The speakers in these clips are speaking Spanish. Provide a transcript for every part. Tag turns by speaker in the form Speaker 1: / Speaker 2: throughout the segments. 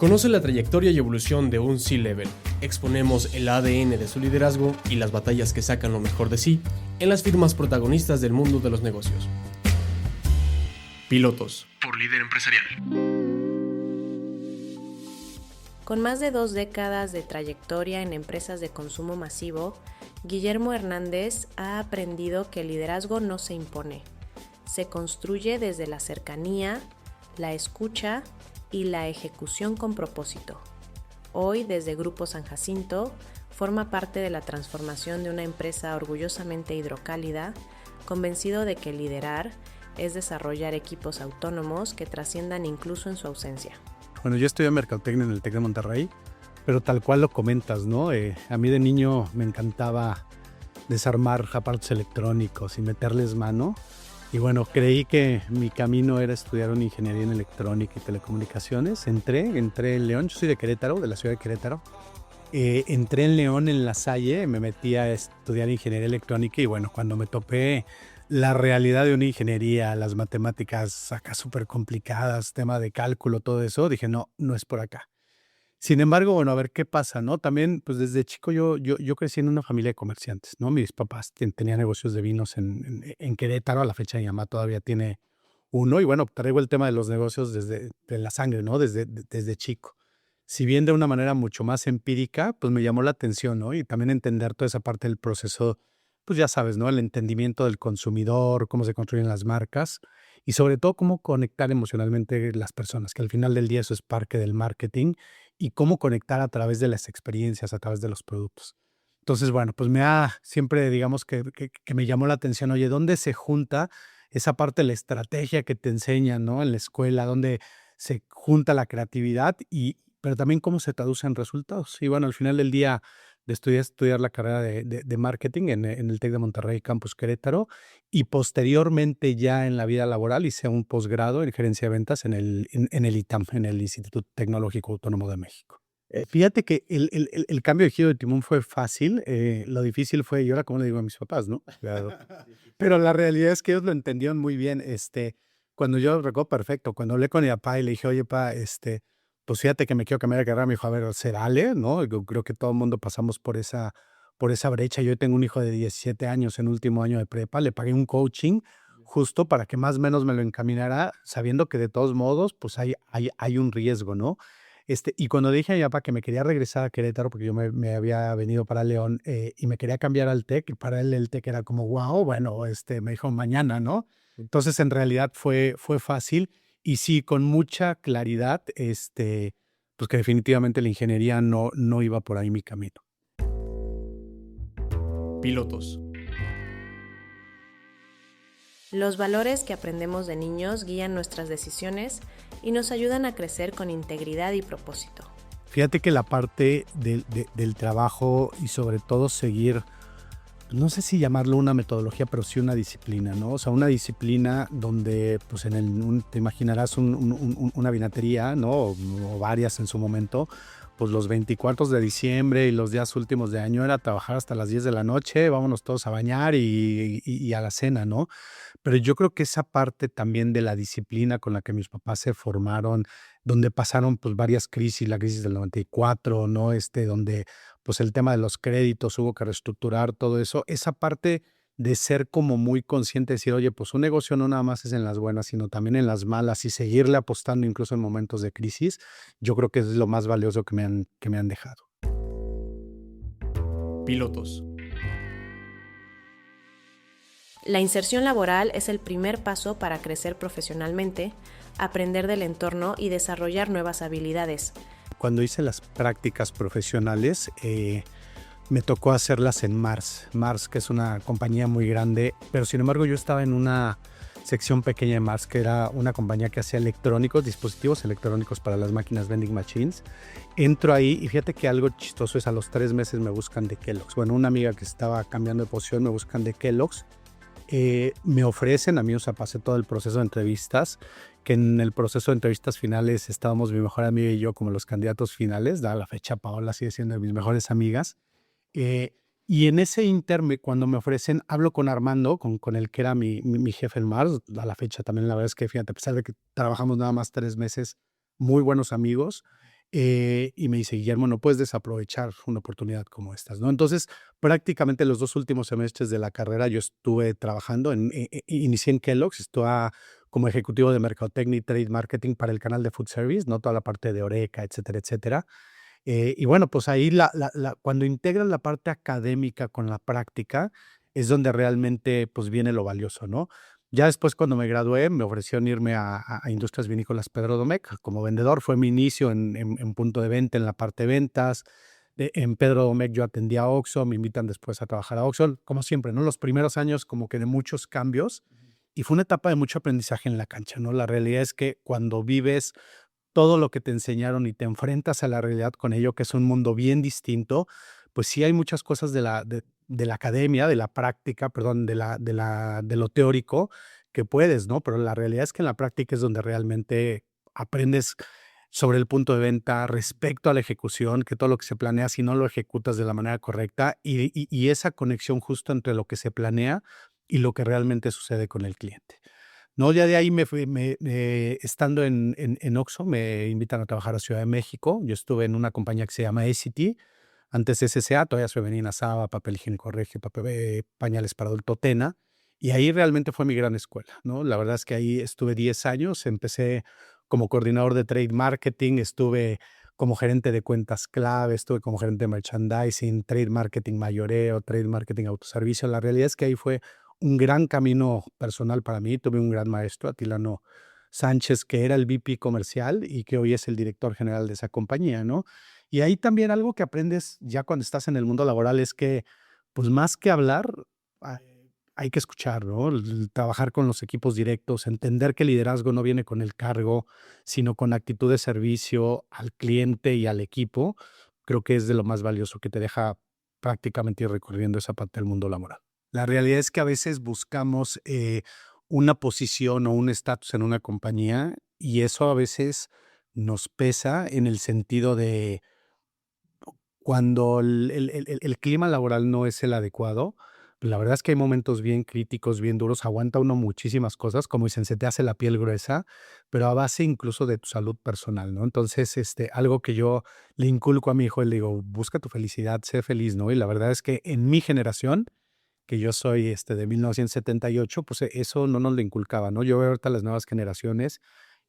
Speaker 1: Conoce la trayectoria y evolución de un C-Level. Exponemos el ADN de su liderazgo y las batallas que sacan lo mejor de sí en las firmas protagonistas del mundo de los negocios. Pilotos por Líder Empresarial.
Speaker 2: Con más de 2 décadas de trayectoria en empresas de consumo masivo, Guillermo Hernández ha aprendido que el liderazgo no se impone. Se construye desde la cercanía, la escucha y la ejecución con propósito. Hoy, desde Grupo San Jacinto, forma parte de la transformación de una empresa orgullosamente hidrocálida, convencido de que liderar es desarrollar equipos autónomos que trasciendan incluso en su ausencia.
Speaker 3: Bueno, yo estudié Mercadotecnia en el TEC de Monterrey, pero tal cual lo comentas, ¿no? A mí de niño me encantaba desarmar aparatos electrónicos y meterles mano. Y bueno, creí que mi camino era estudiar una ingeniería en electrónica y telecomunicaciones. Entré en León, yo soy de Querétaro, de la ciudad de Querétaro. Entré en León, en La Salle, me metí a estudiar ingeniería electrónica y bueno, cuando me topé la realidad de una ingeniería, las matemáticas acá súper complicadas, tema de cálculo, todo eso, dije, no es por acá. Sin embargo, bueno, a ver qué pasa, ¿no? También, pues desde chico yo crecí en una familia de comerciantes, ¿no? Mis papás tenían negocios de vinos en Querétaro, a la fecha mi mamá todavía tiene uno, y bueno, traigo el tema de los negocios de la sangre, ¿no? Desde chico. Si bien de una manera mucho más empírica, pues me llamó la atención, ¿no? Y también entender toda esa parte del proceso, pues ya sabes, ¿no? El entendimiento del consumidor, cómo se construyen las marcas y sobre todo cómo conectar emocionalmente las personas, que al final del día eso es parte del marketing y cómo conectar a través de las experiencias, a través de los productos. Entonces, bueno, pues siempre, digamos que me llamó la atención, oye, ¿dónde se junta esa parte de la estrategia que te enseñan, ¿no? En la escuela, donde se junta la creatividad pero también cómo se traduce en resultados. Y bueno, al final del día estudiar la carrera de marketing en el TEC de Monterrey, Campus Querétaro, y posteriormente ya en la vida laboral hice un posgrado en gerencia de ventas en el ITAM, en el Instituto Tecnológico Autónomo de México. Fíjate que el cambio de giro de timón fue fácil, lo difícil fue, y ahora como le digo a mis papás, ¿no? Claro. Pero la realidad es que ellos lo entendieron muy bien. Cuando yo recuerdo perfecto, cuando hablé con mi papá y le dije, oye, pa, pues fíjate que me quiero cambiar de carrera, me dijo, a ver, se vale, ¿no? Yo creo que todo el mundo pasamos por esa brecha. Yo tengo un hijo de 17 años en último año de prepa, le pagué un coaching justo para que más o menos me lo encaminara, sabiendo que de todos modos, pues hay un riesgo, ¿no? Y cuando dije a mi papá que me quería regresar a Querétaro, porque yo me había venido para León y me quería cambiar al TEC, y para él el TEC era como, wow, bueno, me dijo mañana, ¿no? Entonces, en realidad fue fácil y sí, con mucha claridad, pues que definitivamente la ingeniería no iba por ahí mi camino.
Speaker 1: Pilotos.
Speaker 2: Los valores que aprendemos de niños guían nuestras decisiones y nos ayudan a crecer con integridad y propósito.
Speaker 3: Fíjate que la parte del trabajo y sobre todo seguir, no sé si llamarlo una metodología, pero sí una disciplina, ¿no? O sea, una disciplina donde, pues te imaginarás una vinatería, ¿no? O varias en su momento, pues los 24 de diciembre y los días últimos de año era trabajar hasta las 10 de la noche, vámonos todos a bañar y a la cena, ¿no? Pero yo creo que esa parte también de la disciplina con la que mis papás se formaron, donde pasaron pues varias crisis, la crisis del 94, ¿no? Donde pues el tema de los créditos hubo que reestructurar todo eso, esa parte de ser como muy consciente, de decir, oye, pues un negocio no nada más es en las buenas, sino también en las malas y seguirle apostando incluso en momentos de crisis, yo creo que es lo más valioso que me han dejado.
Speaker 1: Pilotos.
Speaker 2: La inserción laboral es el primer paso para crecer profesionalmente, aprender del entorno y desarrollar nuevas habilidades.
Speaker 3: Cuando hice las prácticas profesionales, me tocó hacerlas en Mars, que es una compañía muy grande, pero sin embargo yo estaba en una sección pequeña de Mars, que era una compañía que hacía dispositivos electrónicos para las máquinas vending machines. Entro ahí y fíjate que algo chistoso es a los 3 meses me buscan de Kellogg's. Bueno, una amiga que estaba cambiando de posición me buscan de Kellogg's. Me ofrecen, a mí, o sea, pasé todo el proceso de entrevistas, que en el proceso de entrevistas finales estábamos mi mejor amiga y yo como los candidatos finales, a la fecha Paola sigue siendo de mis mejores amigas, y en ese cuando me ofrecen, hablo con Armando, con el que era mi jefe en Mars, a la fecha también la verdad es que, fíjate, a pesar de que trabajamos nada más 3 meses, muy buenos amigos, Y me dice, Guillermo, no puedes desaprovechar una oportunidad como estas, ¿no? Entonces, prácticamente los 2 últimos semestres de la carrera yo estuve trabajando inicié en Kellogg's, estuve como ejecutivo de mercadotecnia y trade marketing para el canal de food service, ¿no? Toda la parte de Oreca, etcétera, etcétera. Y bueno, pues ahí cuando integras la parte académica con la práctica, es donde realmente pues viene lo valioso, ¿no? Ya después, cuando me gradué, me ofrecieron irme a Industrias Vinícolas Pedro Domecq como vendedor. Fue mi inicio en punto de venta, en la parte de ventas. En Pedro Domecq yo atendía a Oxxo, me invitan después a trabajar a Oxxo, como siempre, ¿no? Los primeros años como que de muchos cambios y fue una etapa de mucho aprendizaje en la cancha, ¿no? La realidad es que cuando vives todo lo que te enseñaron y te enfrentas a la realidad con ello, que es un mundo bien distinto, pues sí hay muchas cosas de la academia, de la práctica, perdón, de lo teórico que puedes, ¿no? Pero la realidad es que en la práctica es donde realmente aprendes sobre el punto de venta respecto a la ejecución, que todo lo que se planea, si no lo ejecutas de la manera correcta y esa conexión justo entre lo que se planea y lo que realmente sucede con el cliente. No, ya de ahí me fui, estando en Oxxo, me invitan a trabajar a Ciudad de México. Yo estuve en una compañía que se llama SCT, antes SCA, todavía se venía Saba, papel higiénico Regio, pañales para adulto Tena, y ahí realmente fue mi gran escuela, ¿no? La verdad es que ahí estuve 10 años, empecé como coordinador de trade marketing, estuve como gerente de cuentas clave, estuve como gerente de merchandising, trade marketing mayoreo, trade marketing autoservicio. La realidad es que ahí fue un gran camino personal para mí. Tuve un gran maestro, Atilano Sánchez, que era el VP comercial y que hoy es el director general de esa compañía, ¿no? Y ahí también algo que aprendes ya cuando estás en el mundo laboral es que, pues más que hablar, ah, hay que escuchar, ¿no? Trabajar con los equipos directos, entender que el liderazgo no viene con el cargo, sino con actitud de servicio al cliente y al equipo, creo que es de lo más valioso que te deja prácticamente ir recorriendo esa parte del mundo laboral. La realidad es que a veces buscamos una posición o un estatus en una compañía y eso a veces nos pesa en el sentido de cuando el clima laboral no es el adecuado. La verdad es que hay momentos bien críticos, bien duros, aguanta uno muchísimas cosas, como dicen, se te hace la piel gruesa, pero a base incluso de tu salud personal, ¿no? Entonces, algo que yo le inculco a mi hijo, le digo, busca tu felicidad, sé feliz, ¿no? Y la verdad es que en mi generación, que yo soy de 1978, pues eso no nos lo inculcaba, ¿no? Yo veo ahorita las nuevas generaciones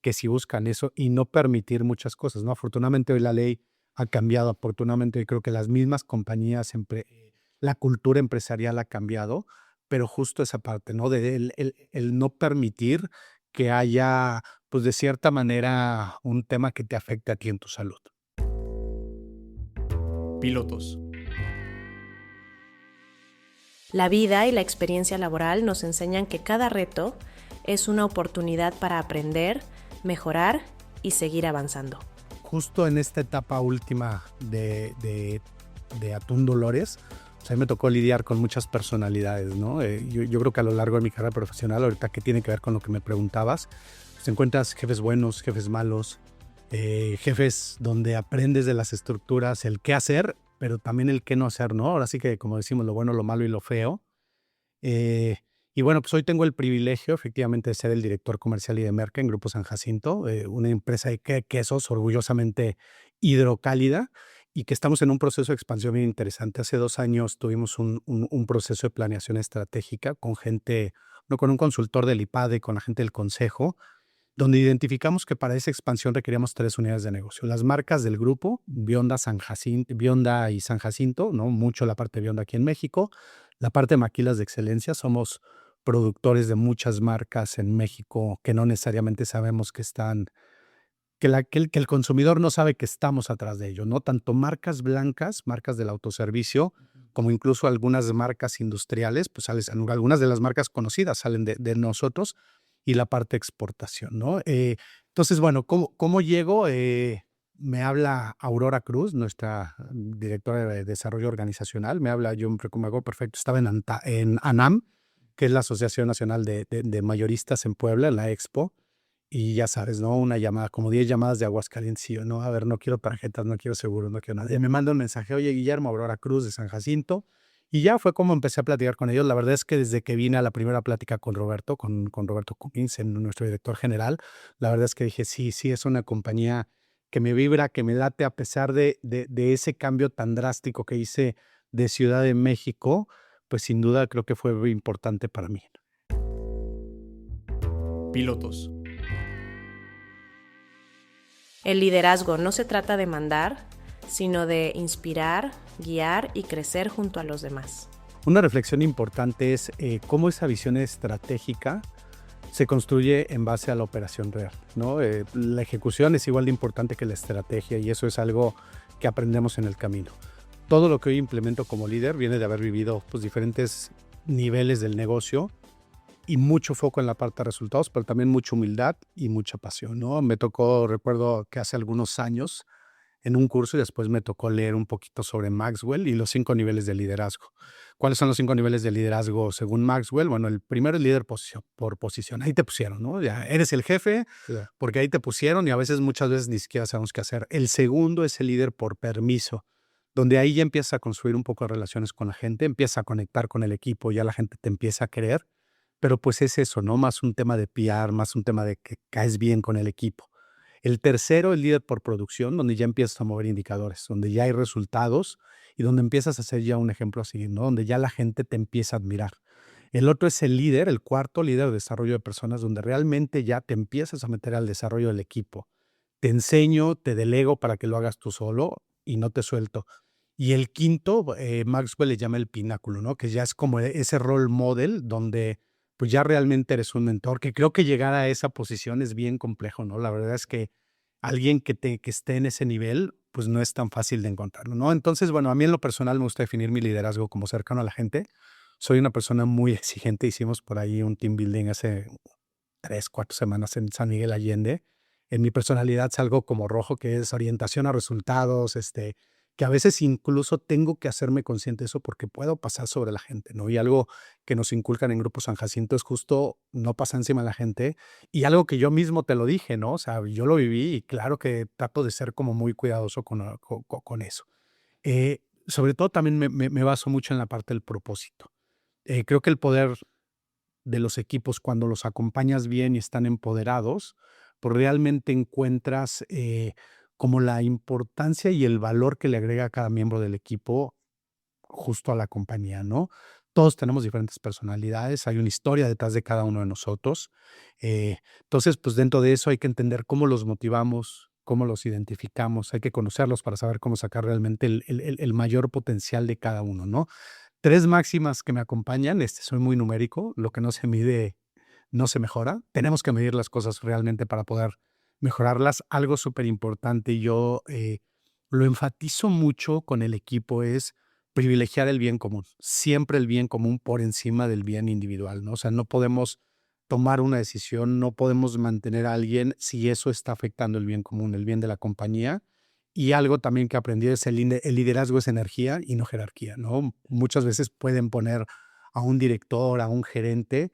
Speaker 3: que sí buscan eso y no permitir muchas cosas, ¿no? Afortunadamente hoy la ley ha cambiado, afortunadamente hoy creo que las mismas compañías, la cultura empresarial ha cambiado, pero justo esa parte, ¿no? De el no permitir que haya, pues de cierta manera, un tema que te afecte a ti en tu salud.
Speaker 1: Pilotos.
Speaker 2: La vida y la experiencia laboral nos enseñan que cada reto es una oportunidad para aprender, mejorar y seguir avanzando.
Speaker 3: Justo en esta etapa última de Atún Dolores, pues a mí me tocó lidiar con muchas personalidades, ¿no? Yo creo que a lo largo de mi carrera profesional, ahorita que tiene que ver con lo que me preguntabas, pues encuentras jefes buenos, jefes malos, jefes donde aprendes de las estructuras el qué hacer, pero también el qué no hacer, ¿no? Ahora sí que, como decimos, lo bueno, lo malo y lo feo. Eh, y bueno, pues hoy tengo el privilegio, efectivamente, de ser el director comercial y de merca en Grupo San Jacinto, una empresa de quesos orgullosamente hidrocálida y que estamos en un proceso de expansión bien interesante. Hace 2 años tuvimos un proceso de planeación estratégica con gente, no con un consultor del IPADE, con la gente del consejo, donde identificamos que para esa expansión requeríamos 3 unidades de negocio. Las marcas del grupo, Bionda, Bionda y San Jacinto, ¿no? Mucho la parte de Bionda aquí en México. La parte de maquilas de excelencia, somos productores de muchas marcas en México que no necesariamente sabemos que están, que el consumidor no sabe que estamos atrás de ello, ¿no? Tanto marcas blancas, marcas del autoservicio, como incluso algunas marcas industriales, pues algunas de las marcas conocidas salen de nosotros, y la parte de exportación, ¿no? Entonces, bueno, ¿cómo llego? Me habla Aurora Cruz, nuestra directora de desarrollo organizacional, me habla, yo me acuerdo perfecto, estaba en ANAM, que es la Asociación Nacional de Mayoristas en Puebla, en la Expo, y ya sabes, ¿no? Una llamada, como 10 llamadas de Aguascalientes, y yo, no, a ver, no quiero tarjetas, no quiero seguro, no quiero nada. Y me manda un mensaje, oye, Guillermo, Aurora Cruz de San Jacinto, y ya fue como empecé a platicar con ellos. La verdad es que desde que vine a la primera plática con Roberto, con Roberto Cummins, nuestro director general, la verdad es que dije, sí, es una compañía que me vibra, que me late a pesar de ese cambio tan drástico que hice de Ciudad de México, pues sin duda creo que fue muy importante para mí.
Speaker 1: Pilotos.
Speaker 2: El liderazgo no se trata de mandar, sino de inspirar, guiar y crecer junto a los demás.
Speaker 3: Una reflexión importante es cómo esa visión estratégica se construye en base a la operación real, ¿no? La ejecución es igual de importante que la estrategia y eso es algo que aprendemos en el camino. Todo lo que hoy implemento como líder viene de haber vivido pues, diferentes niveles del negocio y mucho foco en la parte de resultados, pero también mucha humildad y mucha pasión, ¿no? Me tocó, recuerdo que hace algunos años, en un curso y después me tocó leer un poquito sobre Maxwell y los 5 niveles de liderazgo. ¿Cuáles son los 5 niveles de liderazgo según Maxwell? Bueno, el primero es líder por posición. Ahí te pusieron, ¿no? Ya eres el jefe porque ahí te pusieron y a veces, muchas veces ni siquiera sabemos qué hacer. El segundo es el líder por permiso, donde ahí ya empiezas a construir un poco de relaciones con la gente, empiezas a conectar con el equipo, ya la gente te empieza a querer, pero pues es eso, ¿no? Más un tema de PR, más un tema de que caes bien con el equipo. El tercero, el líder por producción, donde ya empiezas a mover indicadores, donde ya hay resultados y donde empiezas a ser ya un ejemplo a seguir, ¿no? Donde ya la gente te empieza a admirar. El otro es el líder, el cuarto, líder de desarrollo de personas, donde realmente ya te empiezas a meter al desarrollo del equipo. Te enseño, te delego para que lo hagas tú solo y no te suelto. Y el quinto, Maxwell le llama el pináculo, ¿no? Que ya es como ese role model donde pues ya realmente eres un mentor, que creo que llegar a esa posición es bien complejo, ¿no? La verdad es que alguien que esté en ese nivel, pues no es tan fácil de encontrarlo, ¿no? Entonces, bueno, a mí en lo personal me gusta definir mi liderazgo como cercano a la gente. Soy una persona muy exigente. Hicimos por ahí un team building hace 3, 4 semanas en San Miguel Allende. En mi personalidad salgo como rojo, que es orientación a resultados, que a veces incluso tengo que hacerme consciente de eso porque puedo pasar sobre la gente, ¿no? Y algo que nos inculcan en Grupo San Jacinto es justo no pasar encima de la gente y algo que yo mismo te lo dije, ¿no? O sea, yo lo viví y claro que trato de ser como muy cuidadoso con eso. Sobre todo también me baso mucho en la parte del propósito. Creo que el poder de los equipos cuando los acompañas bien y están empoderados, pues realmente encuentras como la importancia y el valor que le agrega a cada miembro del equipo justo a la compañía, ¿no? Todos tenemos diferentes personalidades, hay una historia detrás de cada uno de nosotros. Entonces, pues dentro de eso hay que entender cómo los motivamos, cómo los identificamos, hay que conocerlos para saber cómo sacar realmente el mayor potencial de cada uno, ¿no? 3 máximas que me acompañan, soy muy numérico, lo que no se mide no se mejora. Tenemos que medir las cosas realmente para poder mejorarlas. Algo súper importante y yo lo enfatizo mucho con el equipo es privilegiar el bien común. Siempre el bien común por encima del bien individual, ¿no? O sea, no podemos tomar una decisión, no podemos mantener a alguien si eso está afectando el bien común, el bien de la compañía. Y algo también que aprendí es el liderazgo es energía y no jerarquía, ¿no? Muchas veces pueden poner a un director, a un gerente,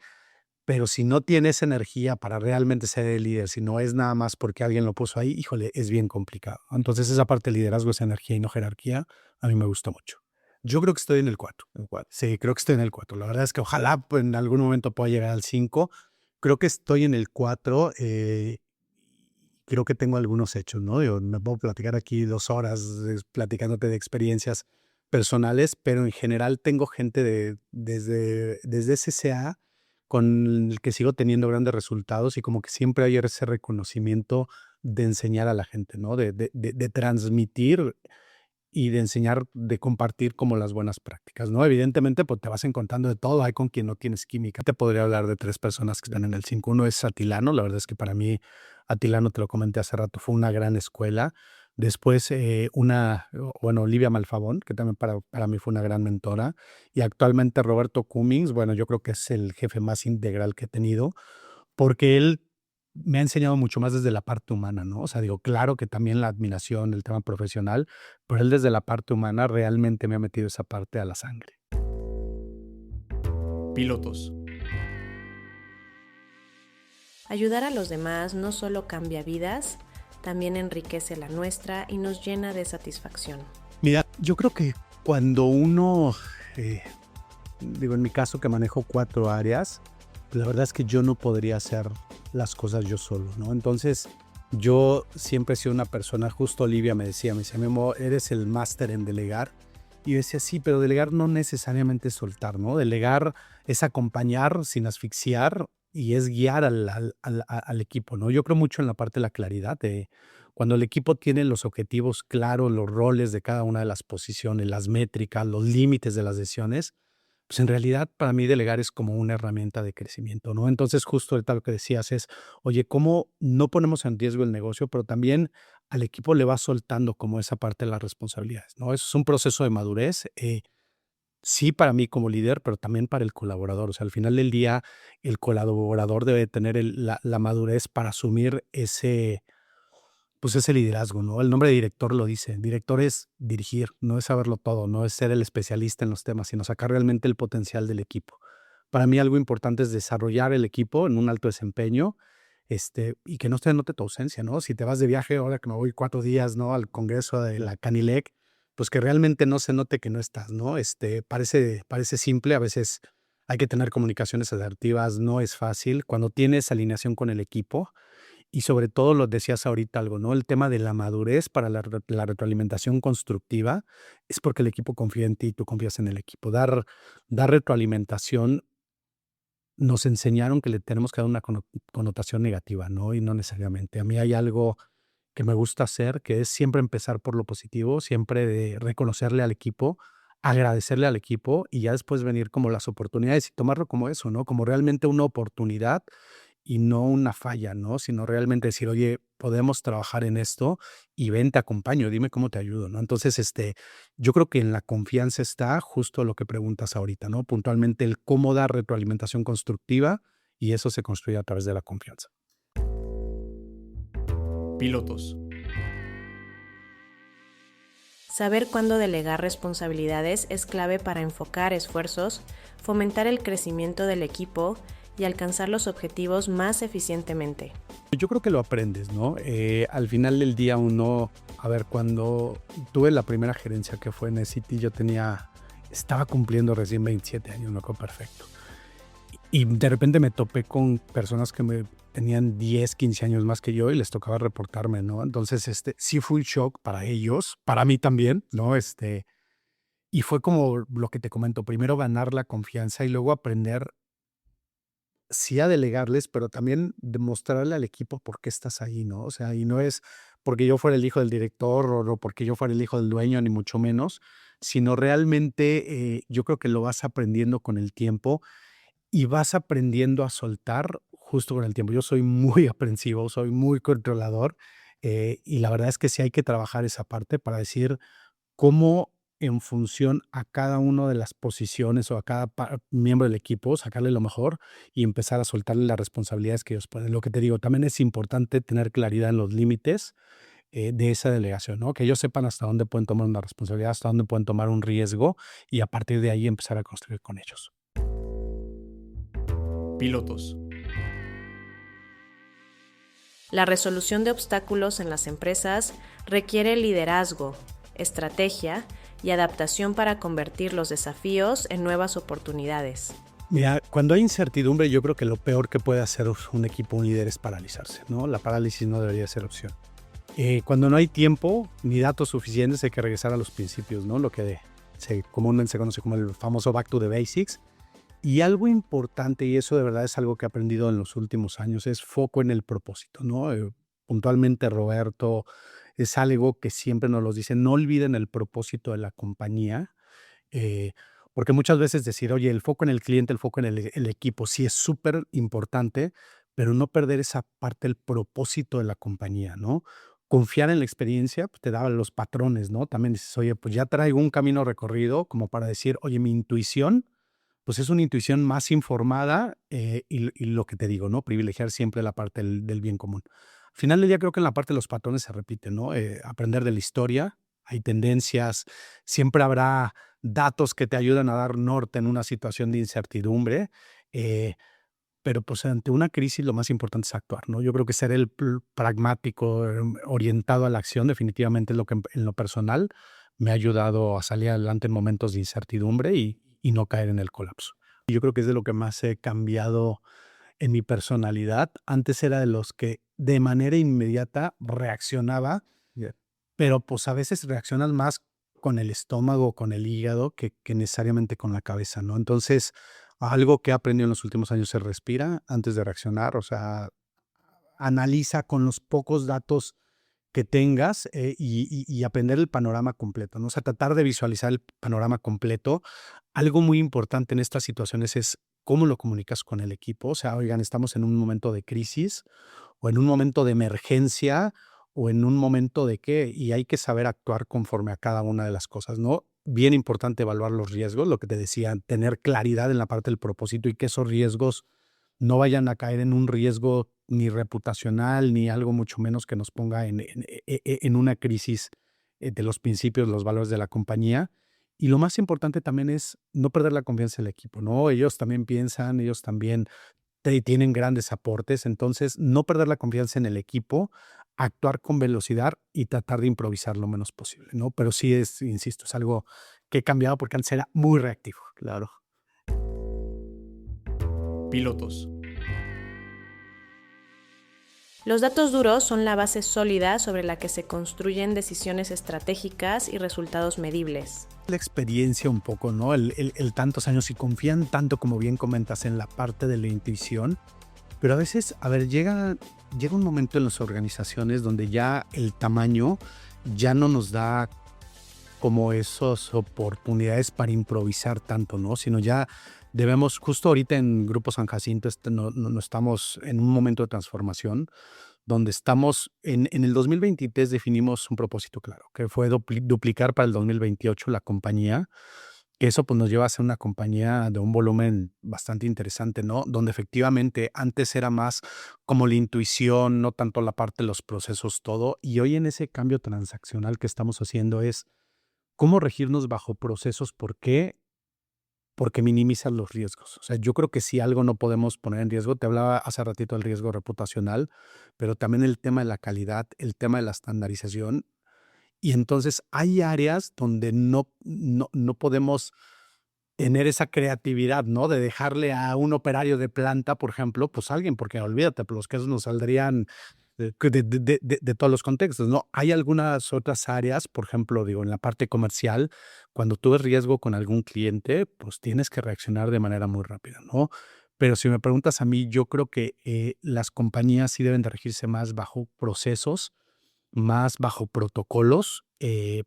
Speaker 3: pero si no tienes energía para realmente ser el líder, si no es nada más porque alguien lo puso ahí, híjole, es bien complicado. Entonces esa parte del liderazgo es energía y no jerarquía, a mí me gusta mucho. Yo creo que estoy en el 4. Sí, creo que estoy en el 4. La verdad es que ojalá pues, en algún momento pueda llegar al 5. Creo que estoy en el 4. Creo que tengo algunos hechos, ¿no? Yo me puedo platicar aquí 2 horas platicándote de experiencias personales, pero en general tengo gente desde SCA con el que sigo teniendo grandes resultados y como que siempre hay ese reconocimiento de enseñar a la gente, ¿no? De transmitir y de enseñar, de compartir como las buenas prácticas, ¿no? Evidentemente, pues te vas encontrando de todo, hay con quien no tienes química. Te podría hablar de 3 personas que están en el 5. Uno es Atilano, la verdad es que para mí, Atilano, te lo comenté hace rato, fue una gran escuela. Después Olivia Malfabón, que también para mí fue una gran mentora. Y actualmente Roberto Cummings, bueno, yo creo que es el jefe más integral que he tenido, porque él me ha enseñado mucho más desde la parte humana, ¿no? O sea, digo, claro que también la admiración, el tema profesional, pero él desde la parte humana realmente me ha metido esa parte a la sangre.
Speaker 1: Pilotos.
Speaker 2: Ayudar a los demás no solo cambia vidas, también enriquece la nuestra y nos llena de satisfacción.
Speaker 3: Mira, yo creo que cuando uno, en mi caso que manejo 4 áreas, la verdad es que yo no podría hacer las cosas yo solo, ¿no? Entonces, Yo siempre he sido una persona, justo Olivia me decía, Memo, eres el máster en delegar. Y yo decía, sí, pero delegar no necesariamente es soltar, ¿no? Delegar es acompañar sin asfixiar y es guiar al equipo, ¿no? Yo creo mucho en la parte de la claridad, de cuando el equipo tiene los objetivos claros, los roles de cada una de las posiciones, las métricas, los límites de las decisiones, pues en realidad para mí delegar es como una herramienta de crecimiento, ¿no? Entonces justo ahorita lo que decías es, oye, ¿cómo no ponemos en riesgo el negocio, pero también al equipo le va soltando como esa parte de las responsabilidades, ¿no? Eso es un proceso de madurez, sí para mí como líder, pero también para el colaborador. O sea, al final del día, el colaborador debe tener la madurez para asumir ese, pues ese liderazgo, ¿no? El nombre de director lo dice. Director es dirigir, no es saberlo todo, no es ser el especialista en los temas, sino sacar realmente el potencial del equipo. Para mí algo importante es desarrollar el equipo en un alto desempeño, y que no se note tu ausencia, ¿no? Si te vas de viaje, ahora que me voy 4 días, ¿no? Al congreso de la Canilec, pues que realmente no se note que no estás, ¿no? Parece simple, a veces hay que tener comunicaciones asertivas, no es fácil. Cuando tienes alineación con el equipo, y sobre todo lo decías ahorita algo, ¿no? El tema de la madurez para la retroalimentación constructiva es porque el equipo confía en ti y tú confías en el equipo. Dar retroalimentación nos enseñaron que le tenemos que dar una connotación negativa, ¿no? Y no necesariamente. A mí hay algo que me gusta hacer, que es siempre empezar por lo positivo, siempre de reconocerle al equipo, agradecerle al equipo y ya después venir como las oportunidades y tomarlo como eso, ¿no? Como realmente una oportunidad y no una falla, ¿no? Sino realmente decir, oye, podemos trabajar en esto y ven, te acompaño, dime cómo te ayudo, ¿no? Entonces, yo creo que en la confianza está justo lo que preguntas ahorita, ¿no? Puntualmente el cómo dar retroalimentación constructiva y eso se construye a través de la confianza.
Speaker 1: Pilotos.
Speaker 2: Saber cuándo delegar responsabilidades es clave para enfocar esfuerzos, fomentar el crecimiento del equipo y alcanzar los objetivos más eficientemente.
Speaker 3: Yo creo que lo aprendes, ¿no? Al final del día a ver, cuando tuve la primera gerencia que fue en City, estaba cumpliendo recién 27 años, me acuerdo perfecto. Y de repente me topé con personas que me tenían 10, 15 años más que yo y les tocaba reportarme, ¿no? Entonces, sí fue un shock para ellos, para mí también, ¿no? Y fue como lo que te comento, primero ganar la confianza y luego aprender, sí a delegarles, pero también demostrarle al equipo por qué estás ahí, ¿no? O sea, y no es porque yo fuera el hijo del director o no porque yo fuera el hijo del dueño, ni mucho menos, sino realmente yo creo que lo vas aprendiendo con el tiempo y vas aprendiendo a soltar justo con el tiempo. Yo soy muy aprensivo, soy muy controlador, y la verdad es que sí hay que trabajar esa parte para decir cómo en función a cada una de las posiciones o a cada miembro del equipo, sacarle lo mejor y empezar a soltarle las responsabilidades que ellos pueden. Lo que te digo, también es importante tener claridad en los límites de esa delegación, ¿no? Que ellos sepan hasta dónde pueden tomar una responsabilidad, hasta dónde pueden tomar un riesgo y a partir de ahí empezar a construir con ellos.
Speaker 1: Pilotos.
Speaker 2: La resolución de obstáculos en las empresas requiere liderazgo, estrategia y adaptación para convertir los desafíos en nuevas oportunidades.
Speaker 3: Mira, cuando hay incertidumbre, yo creo que lo peor que puede hacer un equipo, un líder, es paralizarse, ¿no? La parálisis no debería ser opción. Cuando no hay tiempo ni datos suficientes, hay que regresar a los principios, ¿no? Lo que comúnmente se conoce como el famoso back to the basics. Y algo importante, y eso de verdad es algo que he aprendido en los últimos años, es foco en el propósito, ¿no? Puntualmente, Roberto, es algo que siempre nos lo dice, no olviden el propósito de la compañía, eh, porque muchas veces decir, oye, el foco en el cliente, el foco en el equipo, sí es súper importante, pero no perder esa parte del propósito de la compañía, ¿no? Confiar en la experiencia, pues, te da los patrones, ¿no? También dices, oye, pues ya traigo un camino recorrido como para decir, oye, mi intuición pues es una intuición más informada, y lo que te digo, ¿no? Privilegiar siempre la parte del bien común. Al final del día creo que en la parte de los patrones se repite, ¿no? Aprender de la historia, hay tendencias, siempre habrá datos que te ayudan a dar norte en una situación de incertidumbre, pero pues ante una crisis lo más importante es actuar, ¿no? Yo creo que ser el pragmático, orientado a la acción, definitivamente es lo que en lo personal me ha ayudado a salir adelante en momentos de incertidumbre y no caer en el colapso. Y yo creo que es de lo que más he cambiado en mi personalidad. Antes era de los que de manera inmediata reaccionaba,
Speaker 4: Ya.
Speaker 3: pero pues a veces reaccionas más con el estómago, con el hígado, que necesariamente con la cabeza, ¿no? Entonces, algo que he aprendido en los últimos años es respira antes de reaccionar, o sea, analiza con los pocos datos que tengas y aprender el panorama completo, ¿no? O sea, tratar de visualizar el panorama completo. Algo muy importante en estas situaciones es cómo lo comunicas con el equipo. O sea, oigan, estamos en un momento de crisis o en un momento de emergencia o en un momento de qué, y hay que saber actuar conforme a cada una de las cosas, ¿no? Bien importante evaluar los riesgos, lo que te decía, tener claridad en la parte del propósito y que esos riesgos no vayan a caer en un riesgo ni reputacional, ni algo mucho menos que nos ponga en una crisis de los principios, los valores de la compañía. Y lo más importante también es no perder la confianza del equipo, ¿no? Ellos también piensan, ellos también tienen grandes aportes, entonces no perder la confianza en el equipo, actuar con velocidad y tratar de improvisar lo menos posible, ¿no? Pero sí es, insisto, es algo que he cambiado porque antes era muy reactivo.
Speaker 4: Claro.
Speaker 1: Pilotos.
Speaker 2: Los datos duros son la base sólida sobre la que se construyen decisiones estratégicas y resultados medibles.
Speaker 3: La experiencia un poco, ¿no? El tantos años y confían tanto, como bien comentas, en la parte de la intuición, pero a veces, a ver, llega un momento en las organizaciones donde ya el tamaño ya no nos da como esas oportunidades para improvisar tanto, ¿no? Sino ya debemos, justo ahorita en Grupo San Jacinto, no estamos en un momento de transformación, donde estamos, en el 2023 definimos un propósito claro, que fue duplicar para el 2028 la compañía, que eso pues nos lleva a ser una compañía de un volumen bastante interesante, ¿no? Donde efectivamente antes era más como la intuición, no tanto la parte de los procesos, todo, y hoy en ese cambio transaccional que estamos haciendo es cómo regirnos bajo procesos. ¿Por qué? Porque minimizan los riesgos. O sea, yo creo que si algo no podemos poner en riesgo, te hablaba hace ratito del riesgo reputacional, pero también el tema de la calidad, el tema de la estandarización. Y entonces hay áreas donde no podemos tener esa creatividad, ¿no? De dejarle a un operario de planta, por ejemplo, pues alguien, porque olvídate, pues los quesos nos saldrían de todos los contextos, ¿no? Hay algunas otras áreas, por ejemplo, digo, en la parte comercial, cuando tú ves riesgo con algún cliente, pues tienes que reaccionar de manera muy rápida, ¿no? Pero si me preguntas a mí, yo creo que las compañías sí deben de regirse más bajo procesos, más bajo protocolos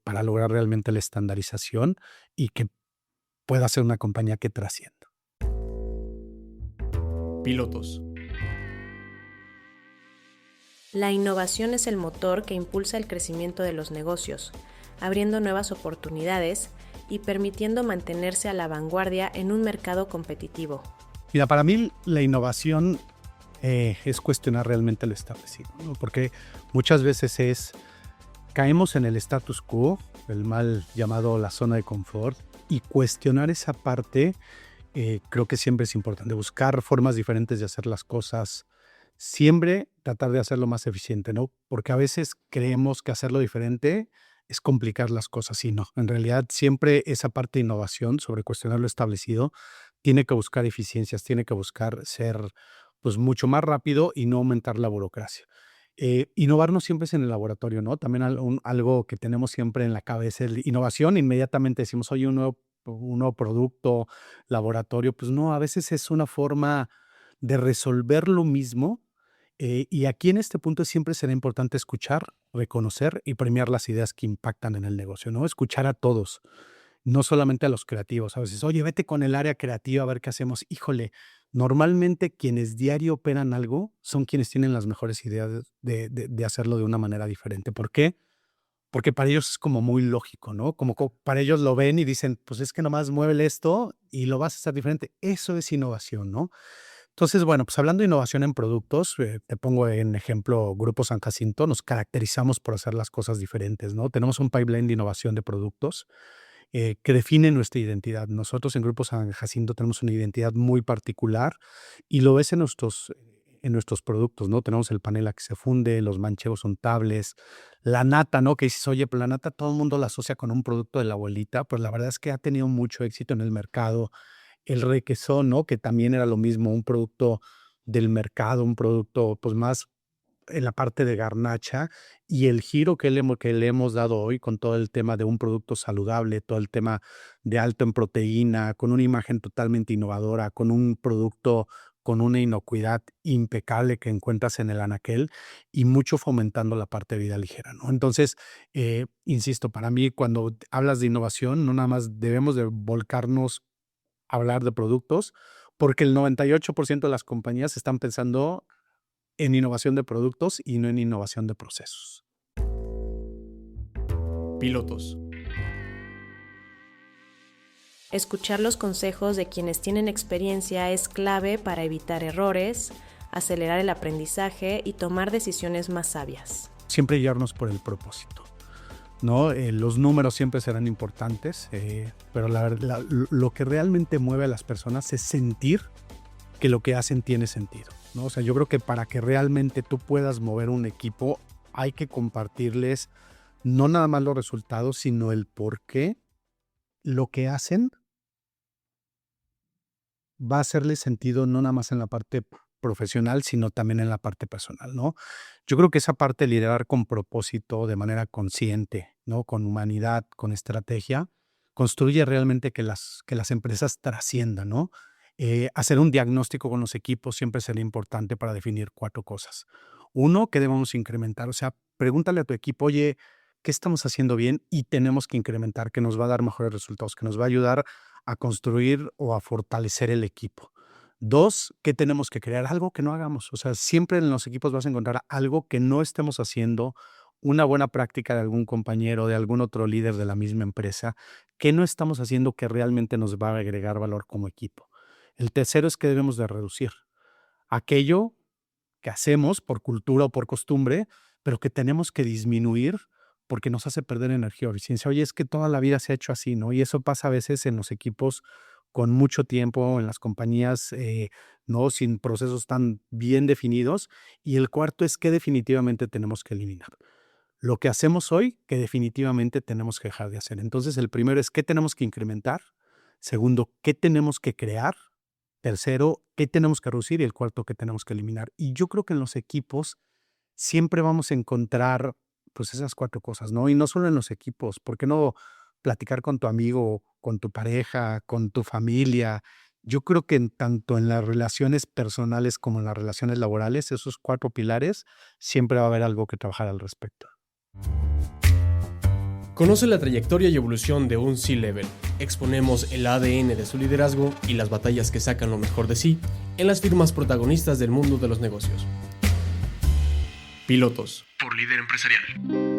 Speaker 3: para lograr realmente la estandarización y que pueda ser una compañía que trascienda.
Speaker 1: Pilotos.
Speaker 2: La innovación es el motor que impulsa el crecimiento de los negocios, abriendo nuevas oportunidades y permitiendo mantenerse a la vanguardia en un mercado competitivo.
Speaker 3: Mira, para mí la innovación es cuestionar realmente lo establecido, ¿no? Porque muchas veces caemos en el status quo, el mal llamado la zona de confort, y cuestionar esa parte creo que siempre es importante. Buscar formas diferentes de hacer las cosas, siempre tratar de hacerlo más eficiente, ¿no? Porque a veces creemos que hacerlo diferente es complicar las cosas y no. En realidad siempre esa parte de innovación sobre cuestionar lo establecido tiene que buscar eficiencias, tiene que buscar ser pues mucho más rápido y no aumentar la burocracia. Innovar no siempre es en el laboratorio, ¿no? También algo que tenemos siempre en la cabeza es innovación. Inmediatamente decimos, oye, un nuevo producto, laboratorio. Pues no, a veces es una forma de resolver lo mismo. Y aquí en este punto siempre será importante escuchar, reconocer y premiar las ideas que impactan en el negocio, ¿no? Escuchar a todos, no solamente a los creativos. A veces, oye, vete con el área creativa a ver qué hacemos. Híjole, normalmente quienes diario operan algo son quienes tienen las mejores ideas de hacerlo de una manera diferente. ¿Por qué? Porque para ellos es como muy lógico, ¿no? Como para ellos lo ven y dicen, pues es que nomás muévele esto y lo vas a hacer diferente. Eso es innovación, ¿no? Entonces, bueno, pues hablando de innovación en productos, te pongo en ejemplo Grupo San Jacinto, nos caracterizamos por hacer las cosas diferentes, ¿no? Tenemos un pipeline de innovación de productos que define nuestra identidad. Nosotros en Grupo San Jacinto tenemos una identidad muy particular y lo ves en nuestros productos, ¿no? Tenemos el panela que se funde, los manchegos untables, la nata, ¿no? Que dices, oye, pero la nata todo el mundo la asocia con un producto de la abuelita, pues la verdad es que ha tenido mucho éxito en el mercado. El requesón, ¿no? Que también era lo mismo, un producto del mercado, un producto pues más en la parte de garnacha, y el giro que le hemos dado hoy con todo el tema de un producto saludable, todo el tema de alto en proteína, con una imagen totalmente innovadora, con un producto con una inocuidad impecable que encuentras en el anaquel y mucho fomentando la parte de vida ligera, ¿no? Entonces, insisto, para mí cuando hablas de innovación, no nada más debemos de volcarnos a hablar de productos, porque el 98% de las compañías están pensando en innovación de productos y no en innovación de procesos.
Speaker 1: Pilotos.
Speaker 2: Escuchar los consejos de quienes tienen experiencia es clave para evitar errores, acelerar el aprendizaje y tomar decisiones más sabias.
Speaker 3: Siempre guiarnos por el propósito, ¿no? Los números siempre serán importantes, pero lo que realmente mueve a las personas es sentir que lo que hacen tiene sentido, ¿no? O sea, yo creo que para que realmente tú puedas mover un equipo hay que compartirles no nada más los resultados, sino el por qué lo que hacen va a hacerle sentido no nada más en la parte profesional, sino también en la parte personal, ¿no? Yo creo que esa parte de liderar con propósito, de manera consciente, ¿no? Con humanidad, con estrategia, construye realmente que las empresas trasciendan, ¿no? Hacer un diagnóstico con los equipos siempre será importante para definir 4 cosas. 1, ¿qué debemos incrementar? O sea, pregúntale a tu equipo, oye, ¿qué estamos haciendo bien? Y tenemos que incrementar, que nos va a dar mejores resultados, que nos va a ayudar a construir o a fortalecer el equipo. 2, ¿qué tenemos que crear? Algo que no hagamos. O sea, siempre en los equipos vas a encontrar algo que no estemos haciendo, una buena práctica de algún compañero, de algún otro líder de la misma empresa, que no estamos haciendo que realmente nos va a agregar valor como equipo. El tercero es que debemos de reducir aquello que hacemos por cultura o por costumbre, pero que tenemos que disminuir porque nos hace perder energía o eficiencia. Oye, es que toda la vida se ha hecho así, ¿no? Y eso pasa a veces en los equipos con mucho tiempo, en las compañías, ¿no? Sin procesos tan bien definidos. Y el cuarto es que definitivamente tenemos que eliminar. Lo que hacemos hoy, que definitivamente tenemos que dejar de hacer. Entonces, el primero es qué tenemos que incrementar. Segundo, qué tenemos que crear. Tercero, qué tenemos que reducir. Y el cuarto, qué tenemos que eliminar. Y yo creo que en los equipos siempre vamos a encontrar pues esas 4 cosas, ¿no? Y no solo en los equipos, ¿por qué no platicar con tu amigo, con tu pareja, con tu familia? Yo creo que tanto en las relaciones personales como en las relaciones laborales, esos 4 pilares, siempre va a haber algo que trabajar al respecto.
Speaker 1: Conoce la trayectoria y evolución de un C-Level. Exponemos el ADN de su liderazgo y las batallas que sacan lo mejor de sí en las firmas protagonistas del mundo de los negocios. Pilotos por Líder Empresarial.